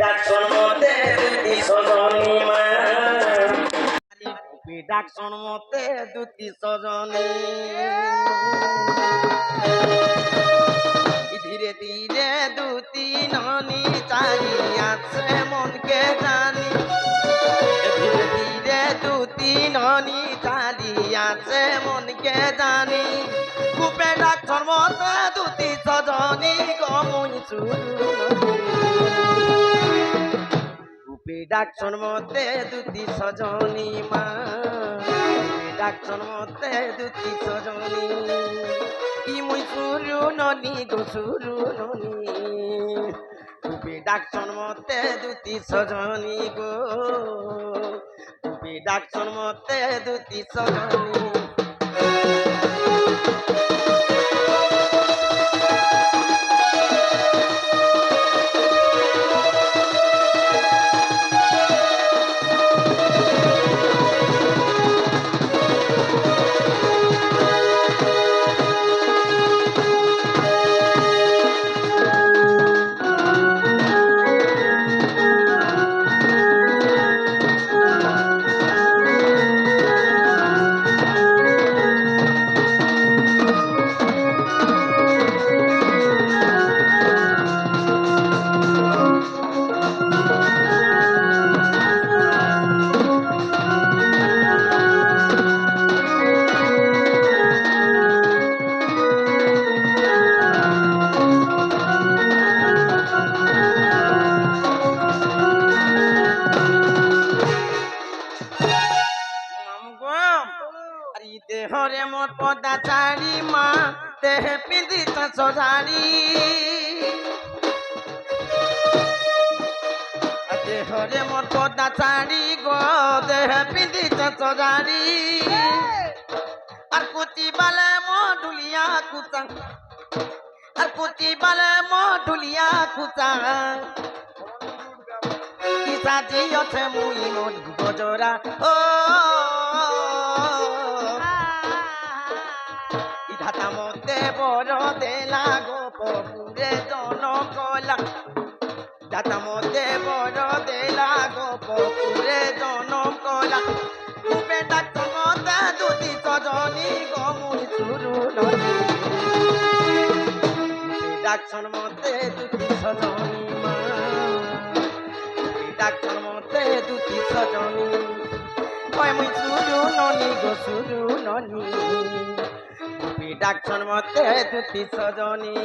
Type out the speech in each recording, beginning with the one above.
ডাকছন মতে দুটি সজনী মা ডাকছন মতে দুটি সজনী ধীরে ধীরে দুটি ননি চারি আছে মনকে জানি ধীরে ধীরে দুটি ননি চারি আছে মনকে জানি কূপে ডাকছন মতে দুটি সজনী গমুই কূপে ডাকছন মতে দুটি সজনী মা ডাকছন মতে দুটি সজনী ইমুই সুরু ননি গো সুরু ননি কূপে ডাকছন মতে দুটি সজনী গো কূপে ডাকছন মতে দুটি সজনী দেহরে মোর পদা চারি মা দেহে পিঁধিছ সজারি দেহরে মোর পদা চারি গো দেহে পিঁধিছ সজারি আর কুচি বালে মো ঢুলিয়া কুচা আর কুচি বালে মো ঢুলিয়া কুচা কি সাজি আছে মুই মোর গজরা ও ধাতা মতে বড় দেলা গোপুরে জন কলা ধাতা মতে বড় দেলা গোপুরে জন কলা কূপে ডাকছন মতে দুটি সজনী গমুই সুরু ননি ডাকছন মতে দুটি সজনী মা ডাকছন মতে দুটি সজনী কয় মুই সুরু ননি গো সুরু ননি ডাকছন মতে দুটি সজনী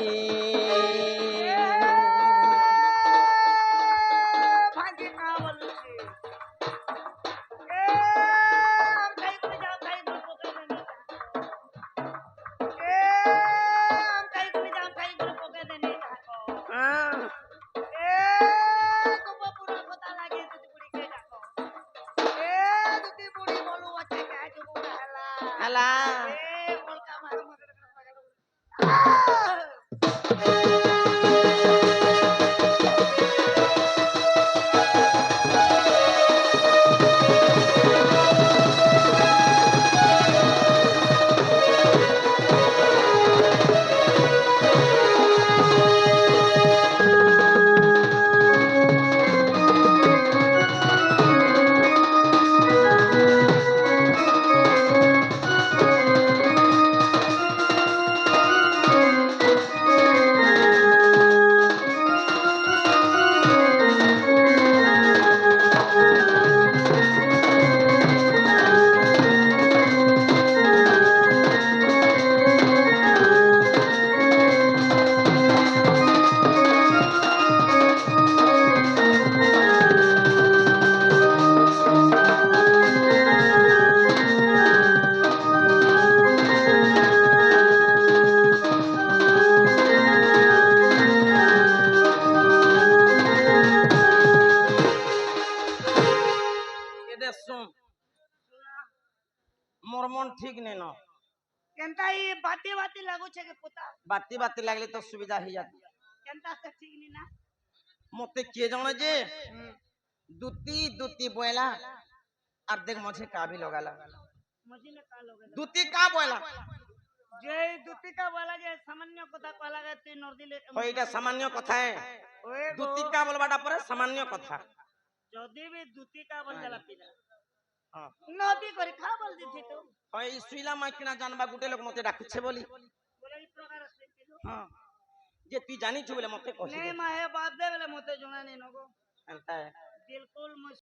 मोर मन ठीक नहीं न केनता ई बाती बाती लागू छे के पुता बाती बाती लागले तो सुविधा ही जाती केनता से ठीक नहीं ना मते के जाने जे दुती दुती बोला और देख मुझे का भी लगाला मुझे ने का लोगे दुती का बोला जे दुती का बोला जे सामान्य कथा कहला गे ती नरदिले ओइटा सामान्य कथा है दुती का কা বলবাটা পরে সামান্য কথা যদি भी दूती का बोल जाला पिला হ্যাঁ नदी করে খা বল দিছি তো এই শুইলা মাই কিনা জানবা গুটে লোক মতে ডাকিছে বলি বলে এই প্রকার আসছিল হ্যাঁ যে তুই জানিছু বলে মতে কহি নে মাহে বাদ দে বলে মতে জনা নি নগো এন্তা बिल्कुल